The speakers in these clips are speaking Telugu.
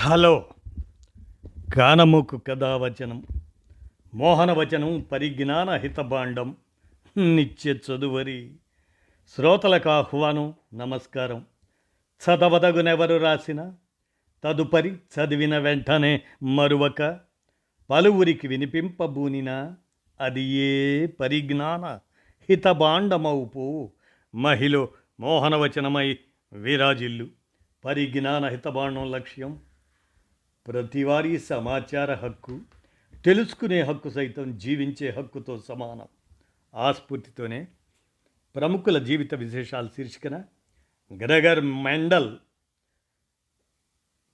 హలో కానమోకు కథావచనం మోహనవచనం పరిజ్ఞాన హితభాండం నిత్య చదువరి శ్రోతలకు ఆహ్వానం నమస్కారం. చదవదగునెవరు రాసిన తదుపరి చదివిన వెంటనే మరువక పలువురికి వినిపింపబూనిన అది ఏ పరిజ్ఞాన హితభాండమౌపు మహిళ మోహనవచనమై విరాజిల్లు. పరిజ్ఞాన హితభాండం లక్ష్యం ప్రతివారీ సమాచార హక్కు, తెలుసుకునే హక్కు సైతం జీవించే హక్కుతో సమానం. ఆ స్ఫూర్తితోనే ప్రముఖుల జీవిత విశేషాలు శీర్షికన గ్రెగర్ మెండల్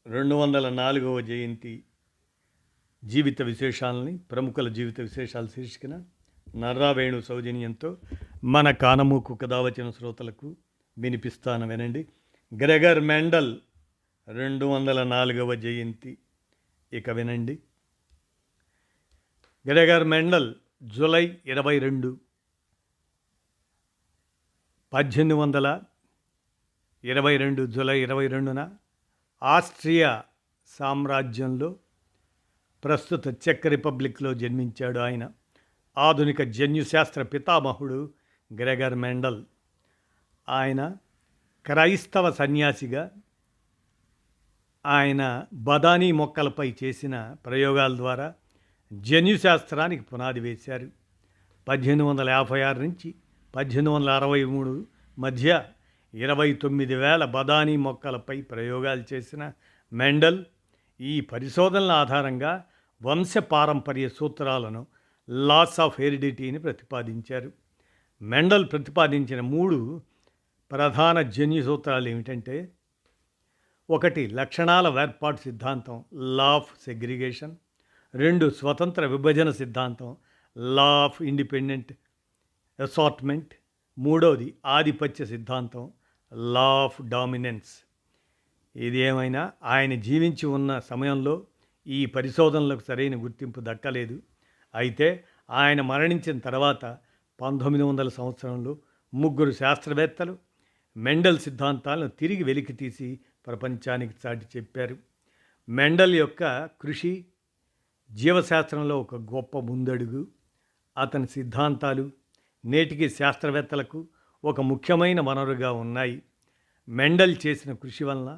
204వ జయంతి జీవిత విశేషాలని ప్రముఖుల జీవిత విశేషాలు శీర్షికన నర్రావేణు సౌజన్యంతో మన కానమూకు కథావచన శ్రోతలకు వినిపిస్తాను, వినండి. గ్రెగర్ మెండల్ 204వ జయంతి. ఇక వినండి. గ్రెగర్ మెండల్ జూలై 22, 1822 జూలై 22న ఆస్ట్రియా సామ్రాజ్యంలో ప్రస్తుత చెక్ రిపబ్లిక్లో జన్మించాడు. ఆయన ఆధునిక జన్యుశాస్త్ర పితామహుడు గ్రెగర్ మెండల్. ఆయన క్రైస్తవ సన్యాసిగా ఆయన బదానీ మొక్కలపై చేసిన ప్రయోగాల ద్వారా జన్యుశాస్త్రానికి పునాది వేశారు. 1856 నుంచి 1863 మధ్య 29,000 బదానీ మొక్కలపై ప్రయోగాలు చేసిన మెండల్ ఈ పరిశోధనల ఆధారంగా వంశపారంపర్య సూత్రాలను లాస్ ఆఫ్ హెరిడిటీని ప్రతిపాదించారు. మెండల్ ప్రతిపాదించిన 3 ప్రధాన జన్యు సూత్రాలు ఏమిటంటే, 1 లక్షణాల వేర్పాటు సిద్ధాంతం లా ఆఫ్ సెగ్రిగేషన్, 2 స్వతంత్ర విభజన సిద్ధాంతం లా ఆఫ్ ఇండిపెండెంట్ అసార్ట్మెంట్, 3వది ఆధిపత్య సిద్ధాంతం లా ఆఫ్ డామినెన్స్. ఇది ఏమైనా ఆయన జీవించి ఉన్న సమయంలో ఈ పరిశోధనలకు సరైన గుర్తింపు దక్కలేదు. అయితే ఆయన మరణించిన తర్వాత 1900 సంవత్సరంలో 3 శాస్త్రవేత్తలు మెండల్ సిద్ధాంతాలను తిరిగి వెలికితీసి ప్రపంచానికి చాటి చెప్పారు. మెండల్ యొక్క కృషి జీవశాస్త్రంలో ఒక గొప్ప ముందడుగు. అతని సిద్ధాంతాలు నేటికి శాస్త్రవేత్తలకు ఒక ముఖ్యమైన వనరుగా ఉన్నాయి. మెండల్ చేసిన కృషి వలన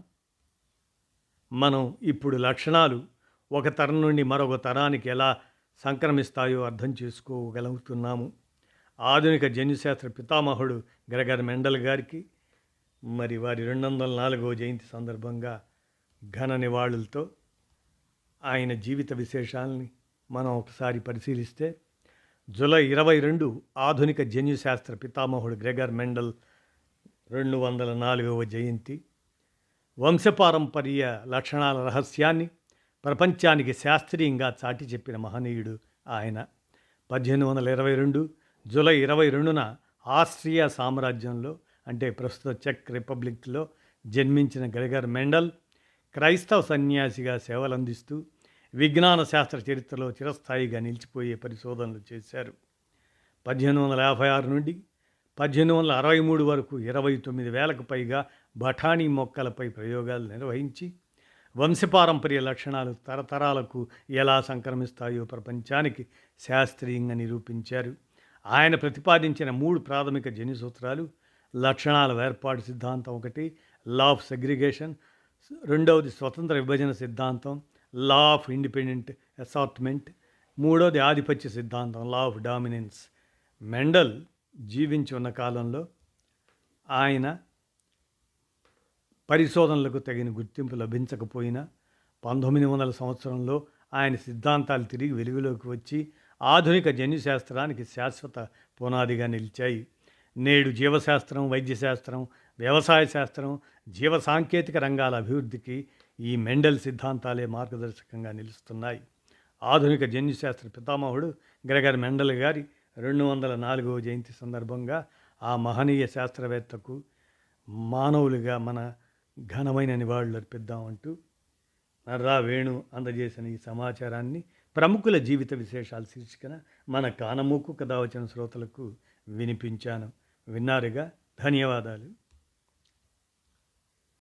మనం ఇప్పుడు లక్షణాలు ఒక తరం నుండి మరొక తరానికి ఎలా సంక్రమిస్తాయో అర్థం చేసుకోగలుగుతున్నాము. ఆధునిక జన్యుశాస్త్ర పితామహుడు గ్రెగర్ మెండల్ గారికి మరి వారి 204వ జయంతి సందర్భంగా ఘన నివాళులతో ఆయన జీవిత విశేషాలని మనం ఒకసారి పరిశీలిస్తే, జూలై 22 ఆధునిక జన్యుశాస్త్ర పితామహుడు గ్రెగర్ మెండల్ 204వ జయంతి. వంశపారంపర్య లక్షణాల రహస్యాన్ని ప్రపంచానికి శాస్త్రీయంగా చాటి చెప్పిన మహనీయుడు ఆయన. 1822 జూలై 22న ఆస్ట్రియా సామ్రాజ్యంలో అంటే ప్రస్తుత చెక్ రిపబ్లిక్లో జన్మించిన గ్రెగర్ మెండల్ క్రైస్తవ సన్యాసిగా సేవలందిస్తూ విజ్ఞాన శాస్త్ర చరిత్రలో చిరస్థాయిగా నిలిచిపోయే పరిశోధనలు చేశారు. 1856 నుండి 1863 వరకు 29,000కు పైగా బఠానీ మొక్కలపై ప్రయోగాలు నిర్వహించి వంశపారంపర్య లక్షణాలు తరతరాలకు ఎలా సంక్రమిస్తాయో ప్రపంచానికి శాస్త్రీయంగా నిరూపించారు. ఆయన ప్రతిపాదించిన 3 ప్రాథమిక జన్యు సూత్రాలు లక్షణాల వేర్పాటు సిద్ధాంతం 1 లా ఆఫ్ సెగ్రిగేషన్, 2వది స్వతంత్ర విభజన సిద్ధాంతం లా ఆఫ్ ఇండిపెండెంట్ అసార్ట్మెంట్, 3వది ఆధిపత్య సిద్ధాంతం లా ఆఫ్ డామినెన్స్. మెండల్ జీవించి ఉన్న కాలంలో ఆయన పరిశోధనలకు తగిన గుర్తింపు లభించకపోయినా 1900 సంవత్సరంలో ఆయన సిద్ధాంతాలు తిరిగి వెలుగులోకి వచ్చి ఆధునిక జన్యుశాస్త్రానికి శాశ్వత పునాదిగా నిలిచాయి. నేడు జీవశాస్త్రం, వైద్యశాస్త్రం, వ్యవసాయ శాస్త్రం, జీవ సాంకేతిక రంగాల అభివృద్ధికి ఈ మెండల్ సిద్ధాంతాలే మార్గదర్శకంగా నిలుస్తున్నాయి. ఆధునిక జన్యుశాస్త్ర పితామహుడు గ్రెగర్ మెండల్ గారి 204వ జయంతి సందర్భంగా ఆ మహనీయ శాస్త్రవేత్తకు మానవులుగా మన ఘనమైన నివాళులు అర్పిద్దామంటూ నర్రా వేణు అందజేసిన ఈ సమాచారాన్ని ప్రముఖుల జీవిత విశేషాలు శీర్షికన మన కానమూకు కథావచన శ్రోతలకు వినిపించాను. విన్నారుగా, ధన్యవాదాలు.